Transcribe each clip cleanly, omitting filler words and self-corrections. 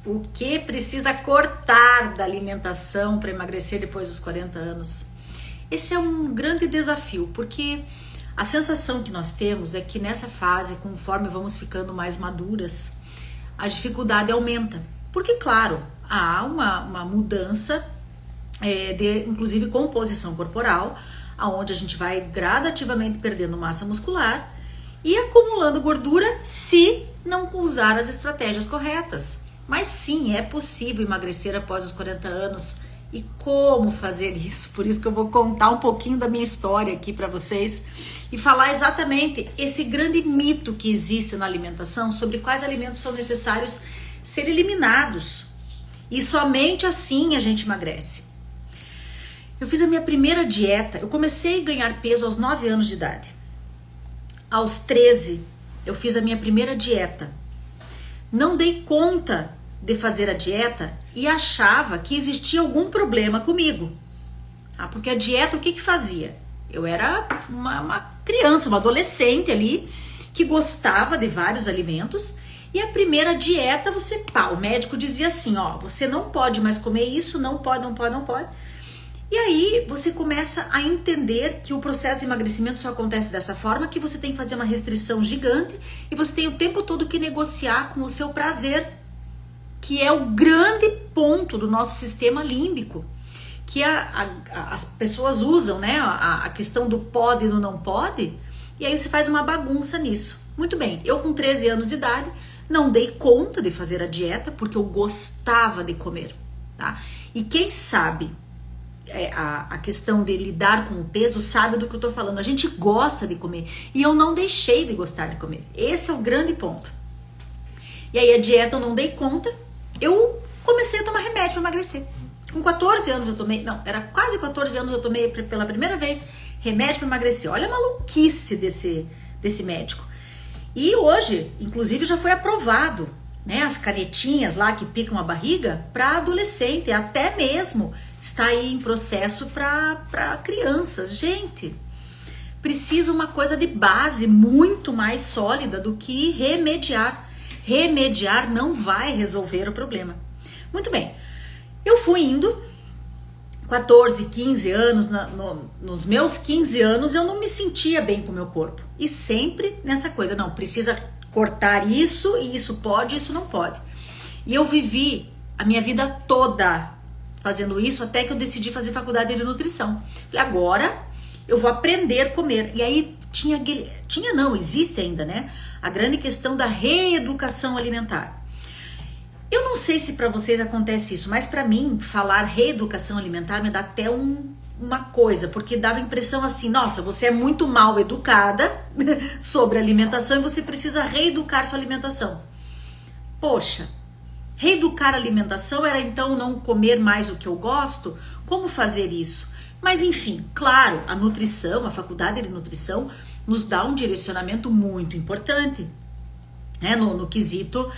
O que precisa cortar da alimentação para emagrecer depois dos 40 anos? Esse é um grande desafio, porque a sensação que nós temos é que nessa fase, conforme vamos ficando mais maduras, a dificuldade aumenta. Porque, claro, há uma mudança de, inclusive, composição corporal, onde a gente vai gradativamente perdendo massa muscular e acumulando gordura se não usar as estratégias corretas. Mas sim, é possível emagrecer após os 40 anos. E como fazer isso? Por isso que eu vou contar um pouquinho da minha história aqui para vocês e falar exatamente esse grande mito que existe na alimentação sobre quais alimentos são necessários ser eliminados. E somente assim a gente emagrece. Eu fiz a minha primeira dieta, eu comecei a ganhar peso aos 9 anos de idade. Aos 13, eu fiz a minha primeira dieta. Não dei conta de fazer a dieta e achava que existia algum problema comigo. Porque a dieta, o que fazia? Eu era uma criança, uma adolescente ali, que gostava de vários alimentos. E a primeira dieta, o médico dizia assim, ó, você não pode mais comer isso, não pode. E aí você começa a entender que o processo de emagrecimento só acontece dessa forma, que você tem que fazer uma restrição gigante e você tem o tempo todo que negociar com o seu prazer, que é o grande ponto do nosso sistema límbico, que as pessoas usam, né, a questão do pode e do não pode, e aí você faz uma bagunça nisso. Muito bem, eu com 13 anos de idade não dei conta de fazer a dieta porque eu gostava de comer, tá? E quem sabe a questão de lidar com o peso sabe do que eu tô falando. A gente gosta de comer e eu não deixei de gostar de comer. Esse é o grande ponto. E aí a dieta eu não dei conta, eu comecei a tomar remédio para emagrecer. Com 14 anos eu tomei, não, era quase 14 anos eu tomei pela primeira vez remédio para emagrecer. Olha a maluquice desse médico. E hoje, inclusive, já foi aprovado, né, as canetinhas lá que picam a barriga para adolescente, até mesmo está aí em processo para crianças. Gente, precisa uma coisa de base muito mais sólida do que remediar. Remediar não vai resolver o problema. Muito bem, eu fui indo, 14, 15 anos, nos meus 15 anos eu não me sentia bem com o meu corpo. E sempre nessa coisa, não, precisa cortar isso, e isso pode, isso não pode. E eu vivi a minha vida toda fazendo isso, até que eu decidi fazer faculdade de nutrição. Falei, agora eu vou aprender a comer. E aí existe ainda, né? A grande questão da reeducação alimentar. Eu não sei se para vocês acontece isso, mas para mim, falar reeducação alimentar me dá até uma coisa, porque dava a impressão assim, nossa, você é muito mal educada sobre alimentação e você precisa reeducar sua alimentação. Poxa, reeducar a alimentação era então não comer mais o que eu gosto? Como fazer isso? Mas enfim, claro, a nutrição, a faculdade de nutrição nos dá um direcionamento muito importante, né, no quesito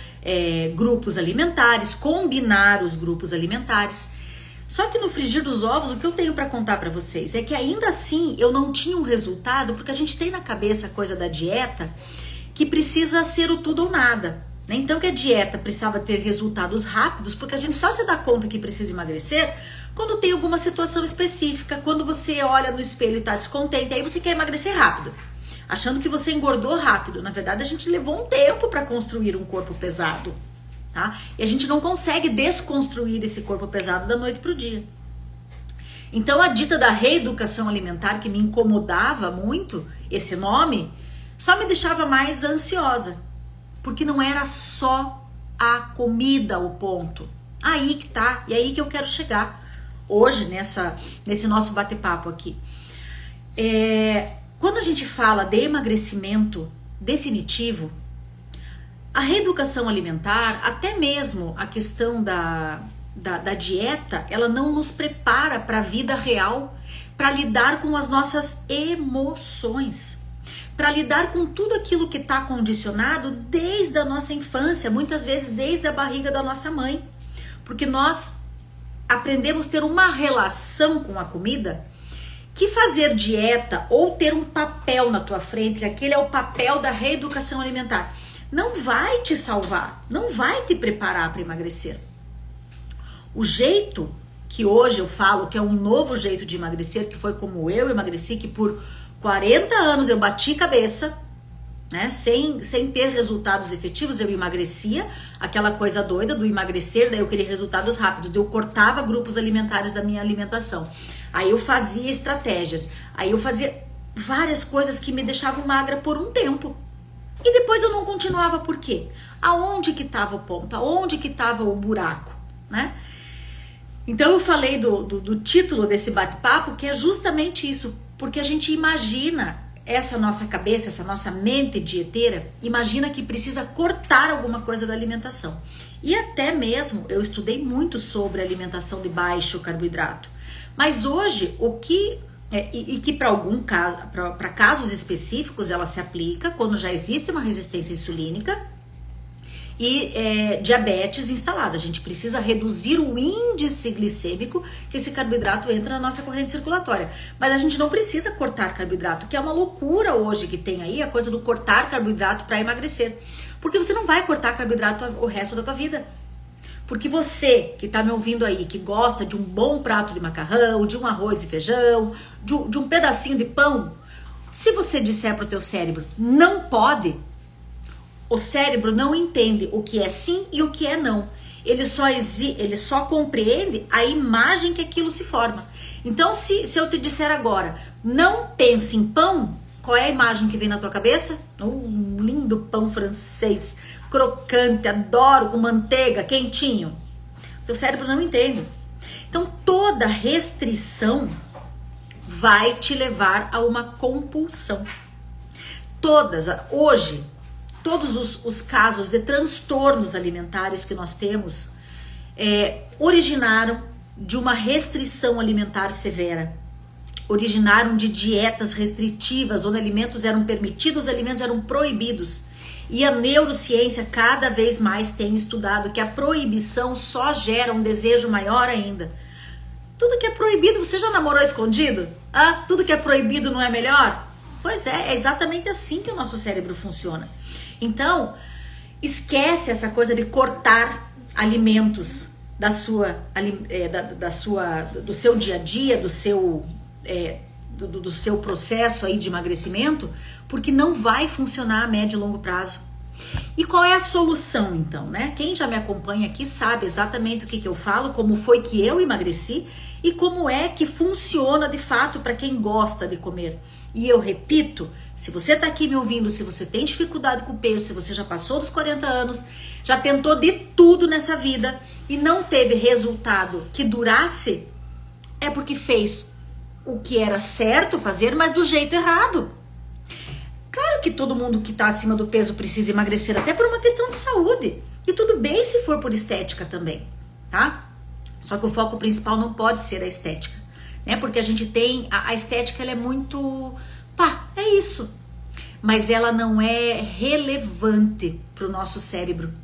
grupos alimentares, combinar os grupos alimentares. Só que no frigir dos ovos, o que eu tenho para contar para vocês é que ainda assim eu não tinha um resultado, porque a gente tem na cabeça a coisa da dieta que precisa ser o tudo ou nada, né? Então que a dieta precisava ter resultados rápidos, porque a gente só se dá conta que precisa emagrecer quando tem alguma situação específica, quando você olha no espelho e tá descontente, aí você quer emagrecer rápido, achando que você engordou rápido. Na verdade, a gente levou um tempo para construir um corpo pesado, tá? E a gente não consegue desconstruir esse corpo pesado da noite pro dia. Então, a dita da reeducação alimentar, que me incomodava muito, esse nome, só me deixava mais ansiosa, porque não era só a comida o ponto. Aí que tá, e aí que eu quero chegar hoje nesse nosso bate-papo aqui. Quando a gente fala de emagrecimento definitivo, a reeducação alimentar, até mesmo a questão da dieta, ela não nos prepara para a vida real, para lidar com as nossas emoções, para lidar com tudo aquilo que está condicionado desde a nossa infância, muitas vezes desde a barriga da nossa mãe, porque nós aprendemos a ter uma relação com a comida que fazer dieta ou ter um papel na tua frente, que aquele é o papel da reeducação alimentar, não vai te salvar, não vai te preparar para emagrecer. O jeito que hoje eu falo que é um novo jeito de emagrecer, que foi como eu emagreci, que por 40 anos eu bati cabeça, né, sem ter resultados efetivos, eu emagrecia, aquela coisa doida do emagrecer, daí eu queria resultados rápidos, eu cortava grupos alimentares da minha alimentação, aí eu fazia estratégias, aí eu fazia várias coisas que me deixavam magra por um tempo, e depois eu não continuava. Por quê? Aonde que estava o ponto? Aonde que estava o buraco, né? Então eu falei do título desse bate-papo, que é justamente isso, porque a gente imagina, essa nossa cabeça, essa nossa mente dieteira, imagina que precisa cortar alguma coisa da alimentação. E até mesmo, eu estudei muito sobre alimentação de baixo carboidrato. Mas hoje, o que... e que para casos específicos ela se aplica quando já existe uma resistência insulínica e diabetes instalada. A gente precisa reduzir o índice glicêmico que esse carboidrato entra na nossa corrente circulatória. Mas a gente não precisa cortar carboidrato, que é uma loucura hoje que tem aí a coisa do cortar carboidrato para emagrecer. Porque você não vai cortar carboidrato o resto da tua vida. Porque você que está me ouvindo aí, que gosta de um bom prato de macarrão, de um arroz e feijão, de um pedacinho de pão, se você disser para o teu cérebro, não pode, o cérebro não entende o que é sim e o que é não. Ele só compreende a imagem que aquilo se forma. Então, se eu te disser agora, não pense em pão, qual é a imagem que vem na tua cabeça? Um lindo pão francês, crocante, adoro, com manteiga, quentinho. Teu cérebro não entende. Então, toda restrição vai te levar a uma compulsão. Hoje, todos os casos de transtornos alimentares que nós temos originaram de uma restrição alimentar severa. Originaram de dietas restritivas, onde alimentos eram permitidos, alimentos eram proibidos. E a neurociência cada vez mais tem estudado que a proibição só gera um desejo maior ainda. Tudo que é proibido, você já namorou escondido? Tudo que é proibido não é melhor? Pois é exatamente assim que o nosso cérebro funciona. Então, esquece essa coisa de cortar alimentos do seu dia a dia, do seu processo aí de emagrecimento, porque não vai funcionar a médio e longo prazo. E qual é a solução então, né? Quem já me acompanha aqui sabe exatamente o que eu falo, como foi que eu emagreci e como é que funciona de fato para quem gosta de comer. E eu repito, se você tá aqui me ouvindo, se você tem dificuldade com o peso, se você já passou dos 40 anos, já tentou de tudo nessa vida e não teve resultado que durasse, é porque fez o que era certo fazer, mas do jeito errado. Claro que todo mundo que tá acima do peso precisa emagrecer, até por uma questão de saúde. E tudo bem se for por estética também, tá? Só que o foco principal não pode ser a estética, né? Porque a gente tem, a estética ela é muito, é isso. Mas ela não é relevante pro nosso cérebro.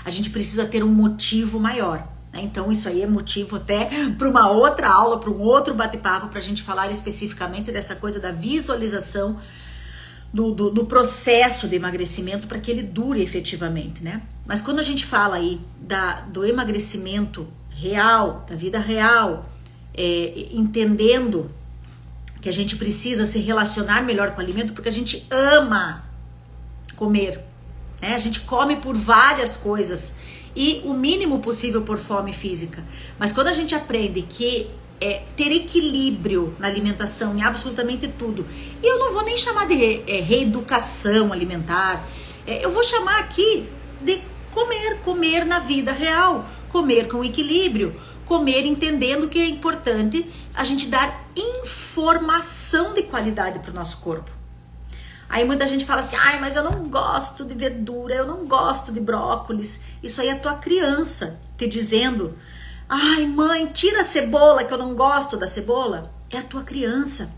A gente precisa ter um motivo maior, né? Então isso aí é motivo até para uma outra aula, para um outro bate-papo, pra gente falar especificamente dessa coisa da visualização do processo de emagrecimento para que ele dure efetivamente, né? Mas quando a gente fala aí do emagrecimento real, da vida real, entendendo que a gente precisa se relacionar melhor com o alimento, porque a gente ama comer, né? A gente come por várias coisas e o mínimo possível por fome física. Mas quando a gente aprende que ter equilíbrio na alimentação em absolutamente tudo, e eu não vou nem chamar de reeducação alimentar, eu vou chamar aqui de comer na vida real, comer com equilíbrio, comer entendendo que é importante a gente dar informação de qualidade para o nosso corpo. Aí muita gente fala assim, mas eu não gosto de verdura, eu não gosto de brócolis. Isso aí é a tua criança te dizendo, mãe, tira a cebola que eu não gosto da cebola. É a tua criança.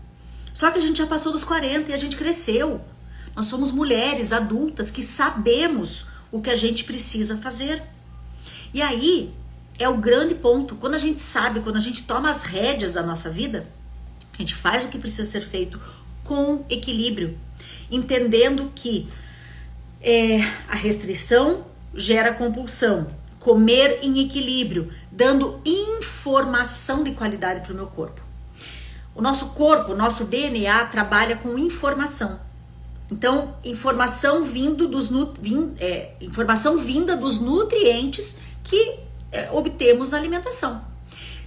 Só que a gente já passou dos 40 e a gente cresceu. Nós somos mulheres adultas que sabemos o que a gente precisa fazer. E aí é o grande ponto. Quando a gente sabe, quando a gente toma as rédeas da nossa vida, a gente faz o que precisa ser feito com equilíbrio, entendendo que A restrição gera compulsão. Comer em equilíbrio, dando informação de qualidade para o meu corpo. O nosso corpo, o nosso DNA trabalha com informação. Então, informação vinda dos nutrientes que obtemos na alimentação.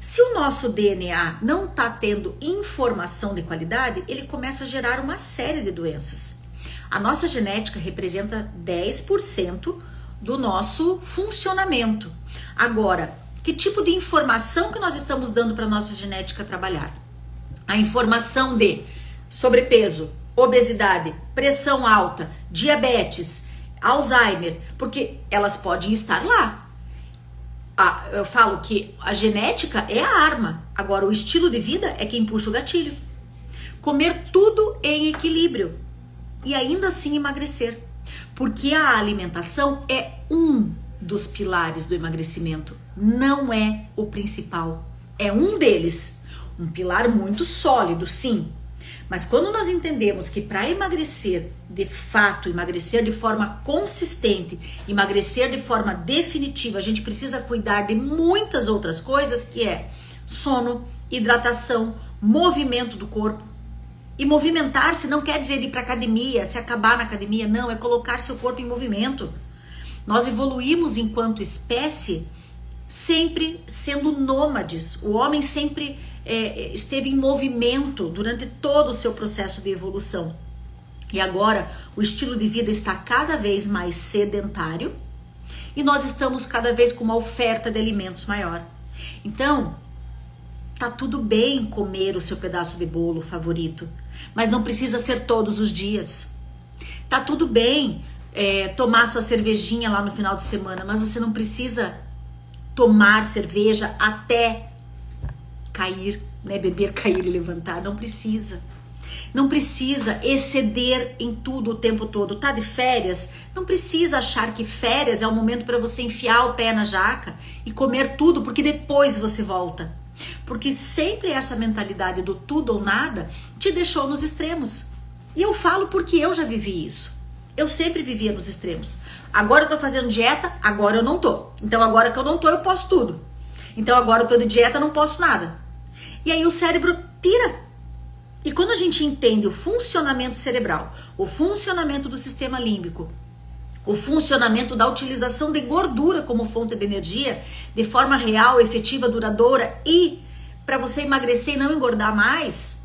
Se o nosso DNA não está tendo informação de qualidade, ele começa a gerar uma série de doenças. A nossa genética representa 10% do nosso funcionamento. Agora, que tipo de informação que nós estamos dando para a nossa genética trabalhar? A informação de sobrepeso, obesidade, pressão alta, diabetes, Alzheimer, porque elas podem estar lá. Eu falo que a genética é a arma, agora o estilo de vida é quem puxa o gatilho. Comer tudo em equilíbrio e ainda assim emagrecer, porque a alimentação é um dos pilares do emagrecimento, não é o principal, é um deles, um pilar muito sólido, sim. Mas quando nós entendemos que para emagrecer, de fato, emagrecer de forma consistente, emagrecer de forma definitiva, a gente precisa cuidar de muitas outras coisas, que é sono, hidratação, movimento do corpo. E movimentar-se não quer dizer ir para academia, se acabar na academia, não, é colocar seu corpo em movimento. Nós evoluímos enquanto espécie sempre sendo nômades. O homem sempre esteve em movimento durante todo o seu processo de evolução. E agora o estilo de vida está cada vez mais sedentário e nós estamos cada vez com uma oferta de alimentos maior. Então, tá tudo bem comer o seu pedaço de bolo favorito, mas não precisa ser todos os dias. Tá tudo bem tomar sua cervejinha lá no final de semana, mas você não precisa tomar cerveja até cair, né? Beber, cair e levantar, não precisa. Não precisa exceder em tudo o tempo todo. Tá de férias? Não precisa achar que férias é o momento para você enfiar o pé na jaca e comer tudo, porque depois você volta. Porque sempre essa mentalidade do tudo ou nada te deixou nos extremos. E eu falo porque eu já vivi isso. Eu sempre vivia nos extremos. Agora eu tô fazendo dieta, agora eu não tô. Então agora que eu não tô, eu posso tudo. Então agora eu tô de dieta, não posso nada. E aí o cérebro pira. E quando a gente entende o funcionamento cerebral, o funcionamento do sistema límbico, o funcionamento da utilização de gordura como fonte de energia, de forma real, efetiva, duradoura, e para você emagrecer e não engordar mais,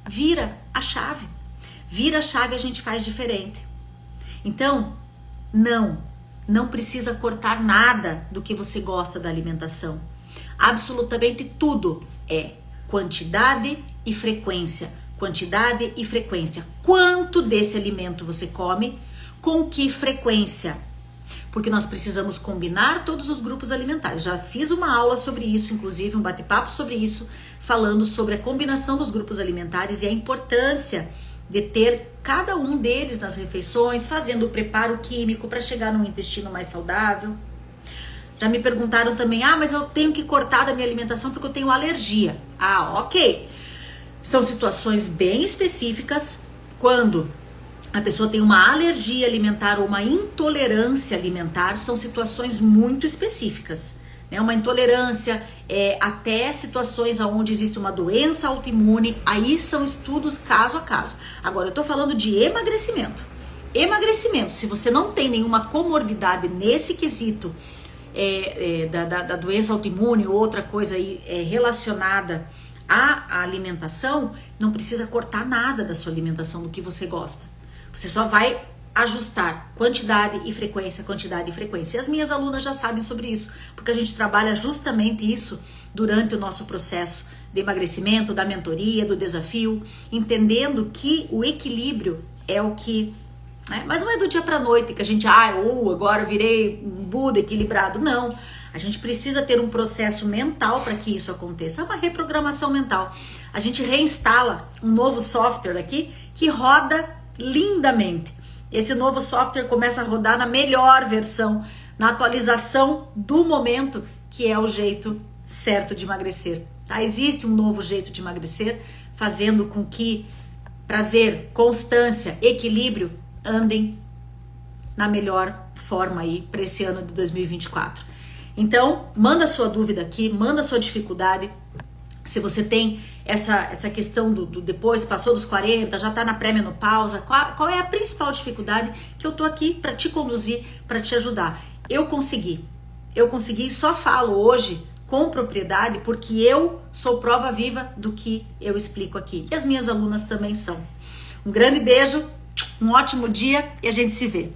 vira a chave. Vira a chave e a gente faz diferente. Então, não precisa cortar nada do que você gosta da alimentação. Absolutamente tudo é quantidade e frequência. Quantidade e frequência. Quanto desse alimento você come? Com que frequência? Porque nós precisamos combinar todos os grupos alimentares. Já fiz uma aula sobre isso, inclusive um bate-papo sobre isso, falando sobre a combinação dos grupos alimentares e a importância de ter cada um deles nas refeições, fazendo o preparo químico para chegar num intestino mais saudável. Já me perguntaram também, mas eu tenho que cortar da minha alimentação porque eu tenho alergia. Ok. São situações bem específicas quando a pessoa tem uma alergia alimentar ou uma intolerância alimentar, são situações muito específicas. Né? Uma intolerância, até situações onde existe uma doença autoimune, aí são estudos caso a caso. Agora, eu tô falando de emagrecimento. Emagrecimento, se você não tem nenhuma comorbidade nesse quesito, da doença autoimune ou outra coisa aí relacionada à alimentação, não precisa cortar nada da sua alimentação, do que você gosta. Você só vai ajustar quantidade e frequência, quantidade e frequência. E as minhas alunas já sabem sobre isso, porque a gente trabalha justamente isso durante o nosso processo de emagrecimento, da mentoria, do desafio, entendendo que o equilíbrio é o que... Mas não é do dia para noite que a gente, agora virei um Buda equilibrado. Não, a gente precisa ter um processo mental para que isso aconteça. É uma reprogramação mental. A gente reinstala um novo software aqui que roda lindamente. Esse novo software começa a rodar na melhor versão, na atualização do momento, que é o jeito certo de emagrecer. Tá? Existe um novo jeito de emagrecer, fazendo com que prazer, constância, equilíbrio andem na melhor forma aí para esse ano de 2024. Então, manda sua dúvida aqui, manda sua dificuldade. Se você tem essa questão do depois, passou dos 40, já está na pré-menopausa, qual é a principal dificuldade, que eu tô aqui para te conduzir, para te ajudar. Eu consegui e só falo hoje com propriedade porque eu sou prova viva do que eu explico aqui. E as minhas alunas também são. Um grande beijo, um ótimo dia e a gente se vê.